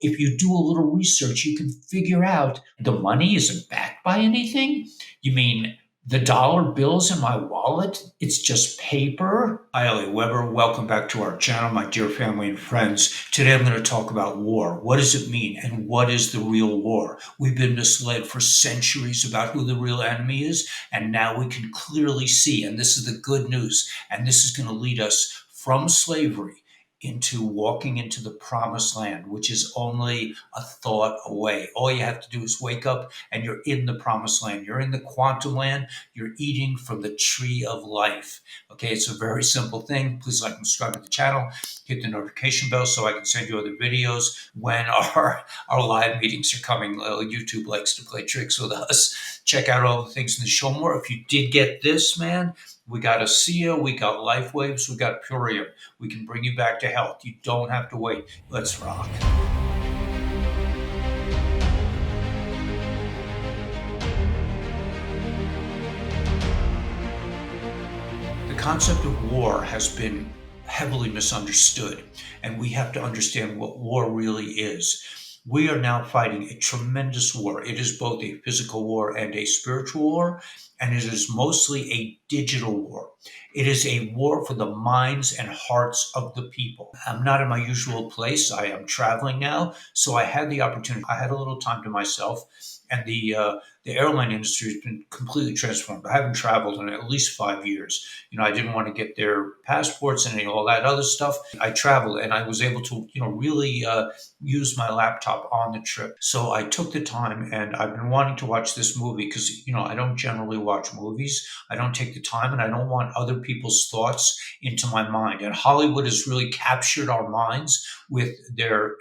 If you do a little research, you can figure out the money isn't backed by anything. You mean the dollar bills in my wallet? It's just paper. Hi, Ellie Weber. Welcome back to our channel, my dear family and friends. Today I'm going to talk about war. What does it mean and what is the real war? We've been misled for centuries about who the real enemy is, and now we can clearly see, and this is the good news, and this is going to lead us from slavery into walking into the promised land, which is only a thought away. All you have to do is wake up and you're in the promised land. You're in the quantum land. You're eating from the tree of life. Okay, it's a very simple thing. Please like and subscribe to the channel. Hit the notification bell so I can send you other videos when our live meetings are coming. YouTube likes to play tricks with us. Check out all the things in the show more. If you did get this, man, we got ASEA, we got Life Waves, we got Purium. We can bring you back to health. You don't have to wait. Let's rock. The concept of war has been heavily misunderstood, and we have to understand what war really is. We are now fighting a tremendous war. It is both a physical war and a spiritual war, and it is mostly a digital war. It is a war for the minds and hearts of the people. I'm not in my usual place. I am traveling now, so I had the opportunity. I had a little time to myself, and the airline industry has been completely transformed. I haven't traveled in at least 5 years. I didn't want to get their passports and all that other stuff. I traveled, and I was able to, really use my laptop on the trip. So I took the time, and I've been wanting to watch this movie because, I don't generally watch movies. I don't take the time, and I don't want other people's thoughts into my mind. And Hollywood has really captured our minds with their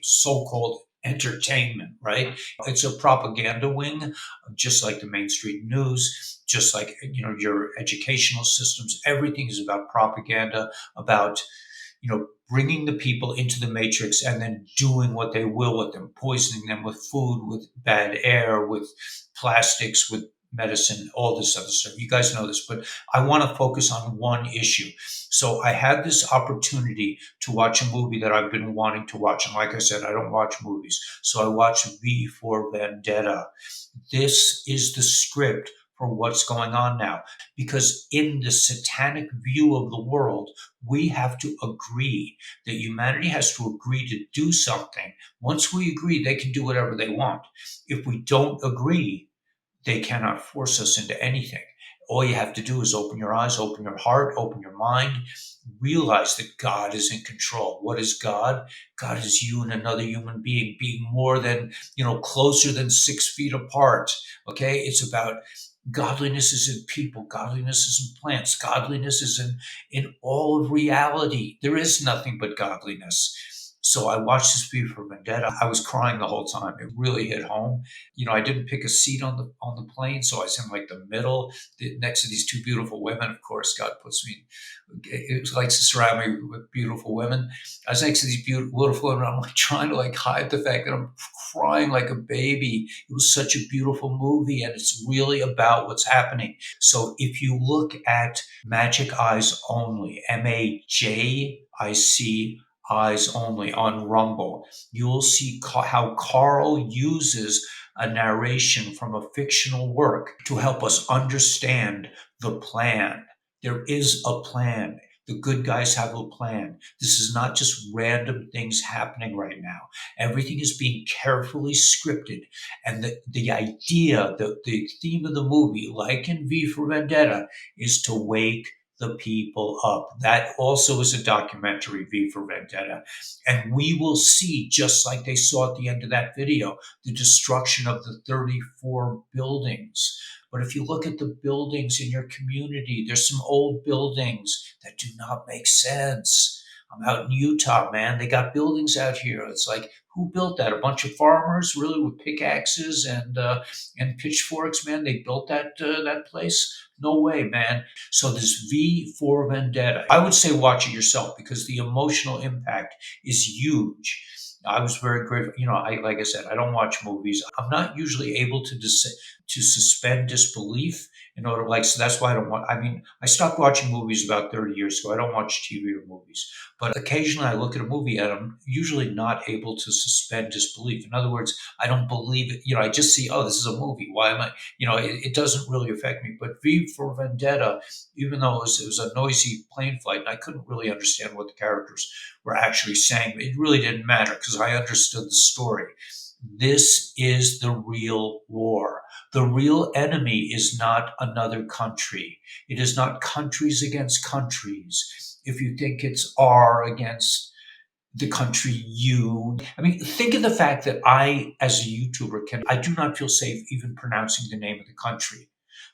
so-called entertainment, right? It's a propaganda wing, just like the mainstream news, just like, your educational systems. Everything is about propaganda, about, bringing the people into the matrix and then doing what they will with them, poisoning them with food, with bad air, with plastics, with medicine, all this other stuff. You guys know this, but I want to focus on one issue. So I had this opportunity to watch a movie that I've been wanting to watch. And like I said, I don't watch movies. So I watched V for Vendetta. This is the script for what's going on now. Because in the satanic view of the world, we have to agree that humanity has to agree to do something. Once we agree, they can do whatever they want. If we don't agree, they cannot force us into anything. All you have to do is open your eyes, open your heart, open your mind, realize that God is in control. What is God? God is you and another human being more than, closer than 6 feet apart. Okay. It's about godliness is in people. Godliness is in plants. Godliness is in all of reality. There is nothing but godliness. So I watched this movie for Vendetta. I was crying the whole time. It really hit home. I didn't pick a seat on the plane, so I was in like the middle, next to these two beautiful women. Of course, God puts me. It likes to surround me with beautiful women. I was next to these beautiful women. I'm like trying to hide the fact that I'm crying like a baby. It was such a beautiful movie, and it's really about what's happening. So if you look at Magic Eyes Only, MAJIC Eyes Only on Rumble, you'll see how Carl uses a narration from a fictional work to help us understand the plan. There is a plan. The good guys have a plan. This is not just random things happening right now. Everything is being carefully scripted. And the idea, the theme of the movie, like in V for Vendetta, is to wake the people up. That also is a documentary, V for Vendetta. And we will see, just like they saw at the end of that video, the destruction of the 34 buildings. But if you look at the buildings in your community, there's some old buildings that do not make sense. I'm out in Utah, man. They got buildings out here. It's like, who built that? A bunch of farmers, really, with pickaxes and pitchforks, man. They built that place. No way, man. So this V for Vendetta, I would say watch it yourself because the emotional impact is huge. I was very grateful. Like I said, I don't watch movies. I'm not usually able to suspend disbelief in order, like, so that's why I don't want. I mean, I stopped watching movies about 30 years ago. I don't watch TV or movies, but occasionally I look at a movie and I'm usually not able to suspend disbelief. In other words, I don't believe it. I just see, oh, this is a movie. Why am I? It doesn't really affect me. But V for Vendetta, even though it was a noisy plane flight, and I couldn't really understand what the characters were actually saying. It really didn't matter because I understood the story. This is the real war. The real enemy is not another country. It is not countries against countries. If you think it's R against the country U. I mean, think of the fact that as a YouTuber, I do not feel safe even pronouncing the name of the country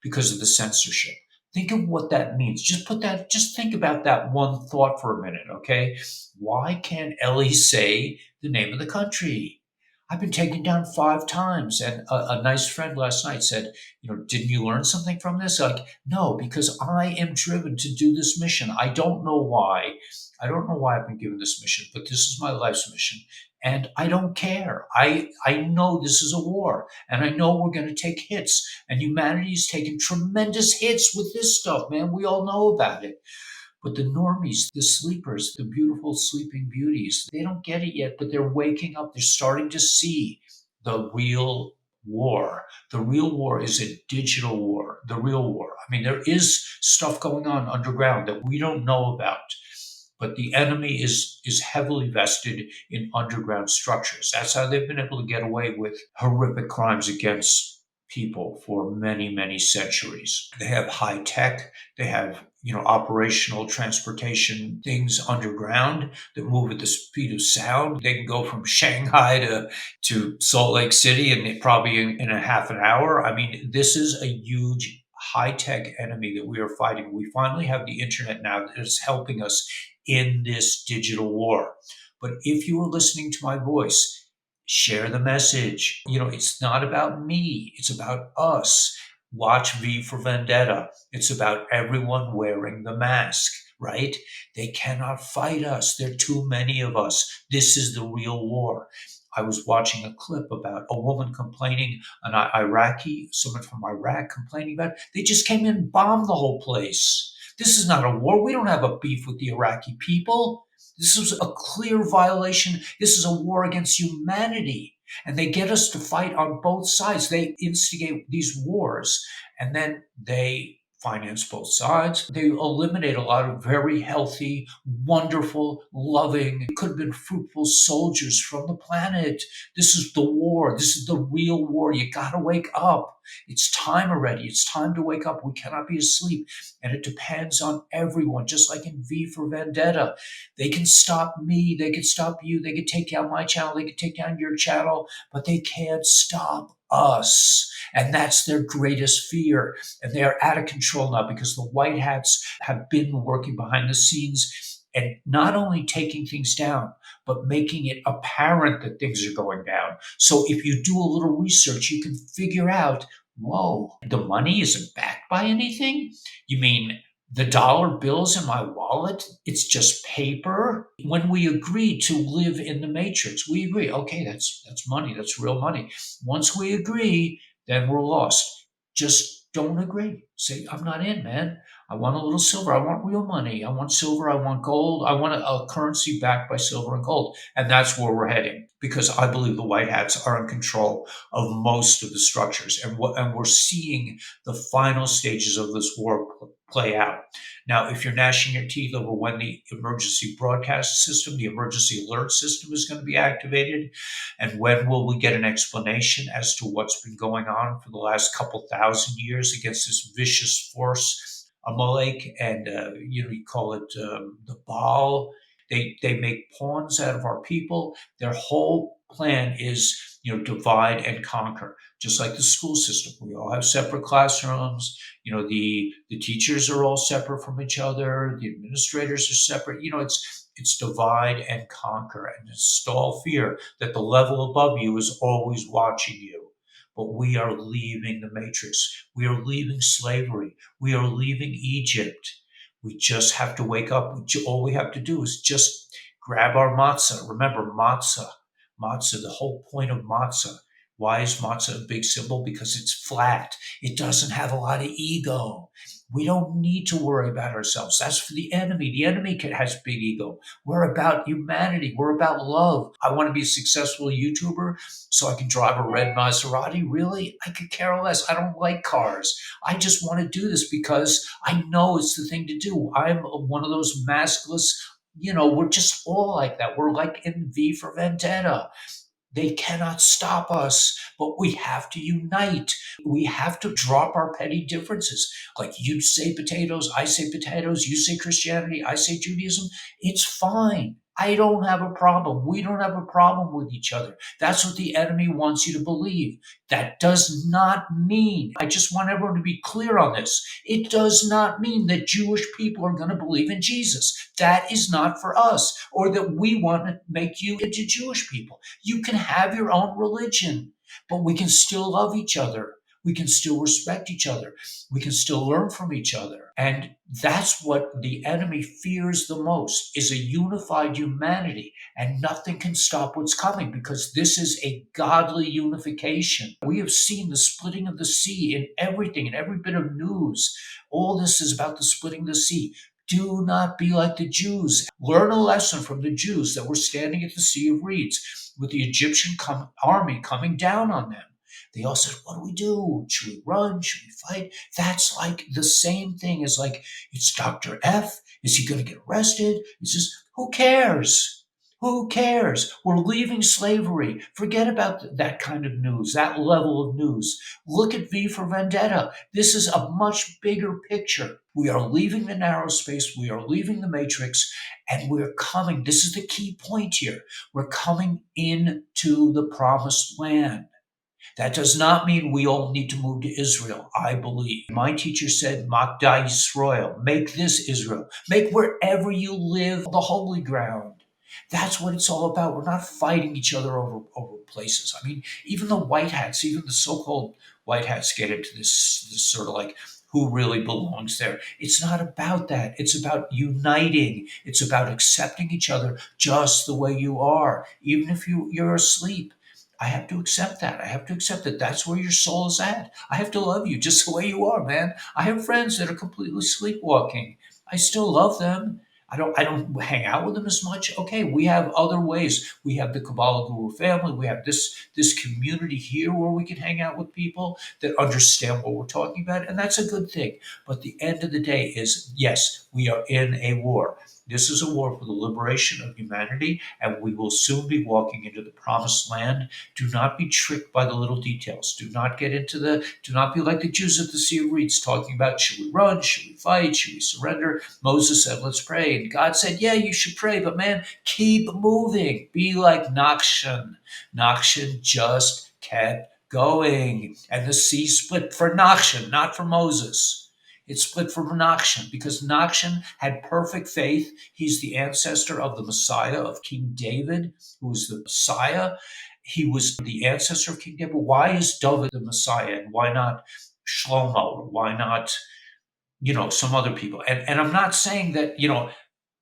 because of the censorship. Think of what that means. Just think about that one thought for a minute, okay? Why can't Ellie say the name of the country? I've been taken down 5 times. And a nice friend last night said, didn't you learn something from this? Like, no, because I am driven to do this mission. I don't know why. I don't know why I've been given this mission, but this is my life's mission. And I don't care. I know this is a war, and I know we're going to take hits. And humanity's taken tremendous hits with this stuff, man. We all know about it. But the normies, the sleepers, the beautiful sleeping beauties, they don't get it yet, but they're waking up. They're starting to see the real war. The real war is a digital war, the real war. I mean, there is stuff going on underground that we don't know about. But the enemy is heavily vested in underground structures. That's how they've been able to get away with horrific crimes against people for many, many centuries. They have high tech. They have operational transportation things underground that move at the speed of sound. They can go from Shanghai to Salt Lake City and probably in a half an hour. I mean, this is a huge high tech enemy that we are fighting. We finally have the internet now that is helping us in this digital war. But if you are listening to my voice, share the message. It's not about me, it's about us. Watch V for Vendetta. It's about everyone wearing the mask, right? They cannot fight us. There are too many of us. This is the real war. I was watching a clip about a woman complaining, someone from Iraq complaining about they just came in and bombed the whole place. This is not a war. We don't have a beef with the Iraqi people. This was a clear violation. This is a war against humanity. And they get us to fight on both sides. They instigate these wars and then they finance both sides. They eliminate a lot of very healthy, wonderful, loving, could have been fruitful soldiers from the planet. This is the war. This is the real war. You got to wake up. It's time already. It's time to wake up. We cannot be asleep. And it depends on everyone, just like in V for Vendetta. They can stop me. They can stop you. They can take down my channel. They can take down your channel, but they can't stop us. And that's their greatest fear. And they are out of control now because the white hats have been working behind the scenes and not only taking things down, but making it apparent that things are going down. So if you do a little research, you can figure out, whoa, the money isn't backed by anything? You mean the dollar bills in my wallet, it's just paper? When we agree to live in the matrix, we agree, okay, that's money, that's real money. Once we agree, then we're lost. Just don't agree. Say, I'm not in, man. I want a little silver. I want real money. I want silver. I want gold. I want a currency backed by silver and gold. And that's where we're heading because I believe the white hats are in control of most of the structures. And we're seeing the final stages of this war play out. Now, if you're gnashing your teeth over when the emergency broadcast system, the emergency alert system is going to be activated, and when will we get an explanation as to what's been going on for the last couple thousand years against this vicious force, Amalek, and you call it the Baal. They make pawns out of our people. Their whole plan is divide and conquer, just like the school system. We all have separate classrooms. The teachers are all separate from each other. The administrators are separate. It's divide and conquer and install fear that the level above you is always watching you. But we are leaving the matrix. We are leaving slavery. We are leaving Egypt. We just have to wake up. All we have to do is just grab our matzah. Remember, matzah. Matzah, the whole point of matzah. Why is matzah a big symbol? Because it's flat. It doesn't have a lot of ego. We don't need to worry about ourselves. That's for the enemy. The enemy has big ego. We're about humanity. We're about love. I want to be a successful YouTuber so I can drive a red Maserati. Really? I could care less. I don't like cars. I just want to do this because I know it's the thing to do. I'm one of those maskless, we're just all like that. We're like in V for Vendetta. They cannot stop us, but we have to unite. We have to drop our petty differences. Like you say potatoes, I say potatoes, you say Christianity, I say Judaism. It's fine. I don't have a problem. We don't have a problem with each other. That's what the enemy wants you to believe. That does not mean, I just want everyone to be clear on this. It does not mean that Jewish people are going to believe in Jesus. That is not for us, or that we want to make you into Jewish people. You can have your own religion, but we can still love each other. We can still respect each other. We can still learn from each other. And that's what the enemy fears the most, is a unified humanity. And nothing can stop what's coming, because this is a godly unification. We have seen the splitting of the sea in everything, in every bit of news. All this is about the splitting of the sea. Do not be like the Jews. Learn a lesson from the Jews that were standing at the Sea of Reeds with the Egyptian army coming down on them. They all said, what do we do? Should we run? Should we fight? That's like the same thing as like, it's Dr. F. Is he going to get arrested? It's just, who cares? Who cares? We're leaving slavery. Forget about that kind of news, that level of news. Look at V for Vendetta. This is a much bigger picture. We are leaving the narrow space. We are leaving the matrix, and we're coming. This is the key point here. We're coming into the promised land. That does not mean we all need to move to Israel, I believe. My teacher said, Makda Yisrael, make this Israel. Make wherever you live the holy ground. That's what it's all about. We're not fighting each other over places. I mean, even the white hats, even the so-called white hats get into this sort of like, who really belongs there. It's not about that. It's about uniting. It's about accepting each other just the way you are, even if you're asleep. I have to accept that. I have to accept that that's where your soul is at. I have to love you just the way you are, man. I have friends that are completely sleepwalking. I still love them. I don't hang out with them as much. Okay, we have other ways. We have the kabbalahguru family. We have this community here where we can hang out with people that understand what we're talking about, and that's a good thing. But the end of the day is, yes, we are in a war. This is a war for the liberation of humanity, and we will soon be walking into the promised land. Do not be tricked by the little details. Do not be like the Jews at the Sea of Reeds talking about, should we run? Should we fight? Should we surrender? Moses said, let's pray. And God said, yeah, you should pray, but man, keep moving. Be like Nachshon. Nachshon just kept going. And the sea split for Nachshon, not for Moses. It split for Nachshon because Nachshon had perfect faith. He's the ancestor of the Messiah, of King David, who was the Messiah. He was the ancestor of King David. Why is David the Messiah, and why not Shlomo, or why not, some other people? And I'm not saying that,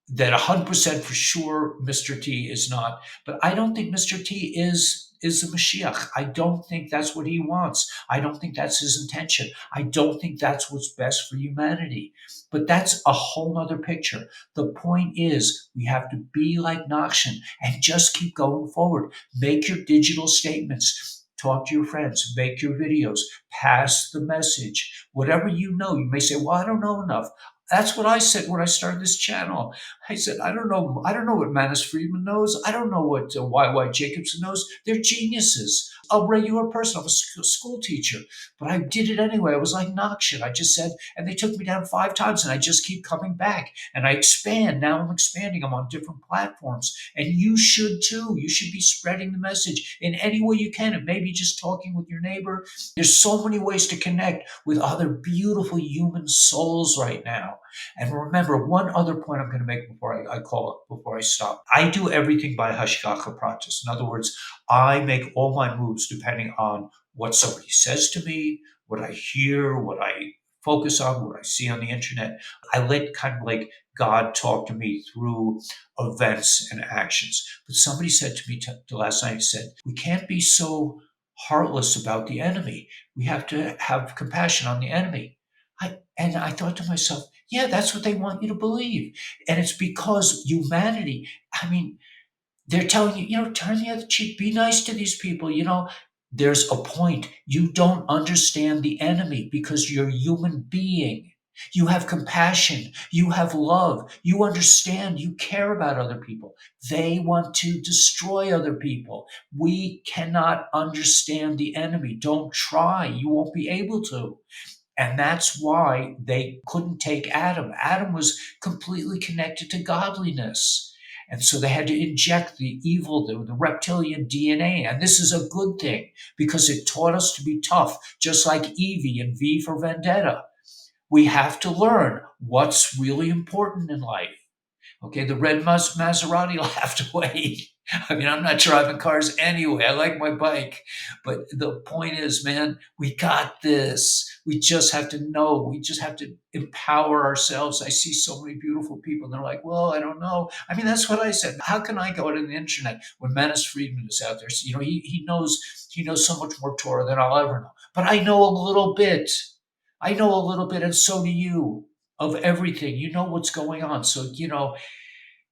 that 100% for sure Mr. T is not, but I don't think Mr. T is the Mashiach. I don't think that's what he wants. I don't think that's his intention. I don't think that's what's best for humanity. But that's a whole nother picture. The point is, we have to be like Nachshon and just keep going forward. Make your digital statements. Talk to your friends, make your videos, pass the message. Whatever you know, you may say, well, I don't know enough. That's what I said when I started this channel. I said, I don't know what Manus Friedman knows. I don't know what Y.Y. Jacobson knows. They're geniuses. A regular person. I'm a school teacher. But I did it anyway. I was like Nachshon. I just said, and they took me down 5 times, and I just keep coming back. And I expand. Now I'm expanding. I'm on different platforms. And you should too. You should be spreading the message in any way you can. It may be just talking with your neighbor. There's so many ways to connect with other beautiful human souls right now. And remember, one other point I'm going to make before I stop. I do everything by hashgacha pratis. In other words, I make all my moves depending on what somebody says to me, what I hear, focus on what I see on the internet. I let kind of like God talk to me through events and actions. But somebody said to me last night, said, we can't be so heartless about the enemy. We have to have compassion on the enemy. And I thought to myself, yeah, that's what they want you to believe. And it's because humanity, I mean, they're telling you, turn the other cheek, be nice to these people. There's a point. You don't understand the enemy because you're a human being. You have compassion. You have love. You understand. You care about other people. They want to destroy other people. We cannot understand the enemy. Don't try. You won't be able to. And that's why they couldn't take Adam. Adam was completely connected to godliness. And so they had to inject the evil, the reptilian DNA. And this is a good thing because it taught us to be tough, just like Evie and V for Vendetta. We have to learn what's really important in life. Okay, the red Maserati will have to wait. I mean, I'm not driving cars anyway. I like my bike. But the point is, man, we got this. We just have to know. We just have to empower ourselves. I see so many beautiful people. And they're like, well, I don't know. I mean, that's what I said. How can I go to the internet when Manus Friedman is out there? So, he knows so much more Torah than I'll ever know. But I know a little bit. I know a little bit, and so do you, of everything. You know what's going on. So,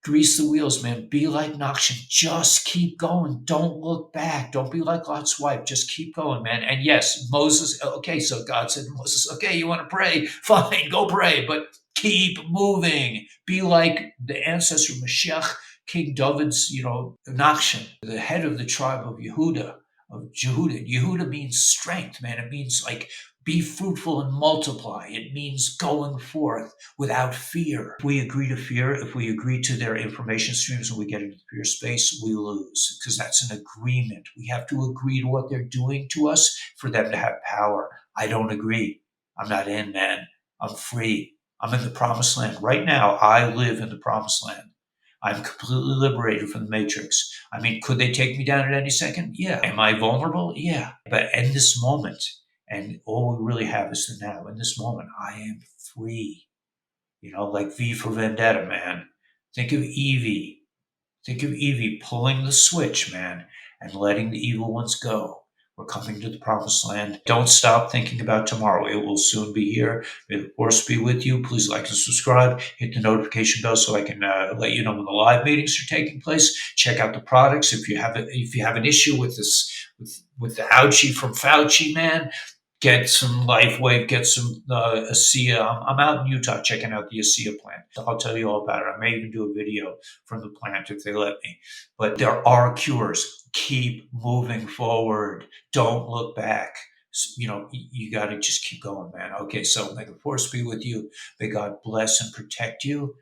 grease the wheels, man. Be like Nakshan. Just keep going. Don't look back. Don't be like Lot's wife. Just keep going, man. And yes, Moses, okay, so God said to Moses, okay, you want to pray? Fine, go pray, but keep moving. Be like the ancestor Mashiach, King David's, Nakshan, the head of the tribe of Yehuda, of Jehuda. Yehuda means strength, man. It means like be fruitful and multiply. It means going forth without fear. If we agree to fear, if we agree to their information streams and we get into the fear space, we lose because that's an agreement. We have to agree to what they're doing to us for them to have power. I don't agree. I'm not in, man. I'm free. I'm in the promised land. Right now, I live in the promised land. I'm completely liberated from the matrix. I mean, could they take me down at any second? Yeah. Am I vulnerable? Yeah. But in this moment, and all we really have is the now. In this moment, I am free. Like V for Vendetta, man. Think of Evie. Think of Evie pulling the switch, man, and letting the evil ones go. We're coming to the promised land. Don't stop thinking about tomorrow. It will soon be here. May the force be with you. Please like and subscribe. Hit the notification bell so I can let you know when the live meetings are taking place. Check out the products. If you have an issue with this, with the ouchie from Fauci, man, get some LifeWave, get some ASEA. I'm out in Utah checking out the ASEA plant. I'll tell you all about it. I may even do a video from the plant if they let me. But there are cures. Keep moving forward. Don't look back. You got to just keep going, man. Okay, so may the force be with you. May God bless and protect you.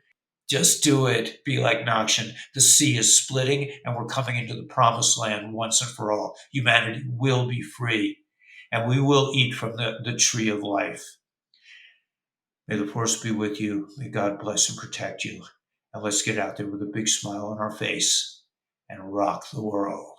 Just do it. Be like Nakshan. The sea is splitting and we're coming into the promised land once and for all. Humanity will be free and we will eat from the tree of life. May the force be with you. May God bless and protect you. And let's get out there with a big smile on our face and rock the world.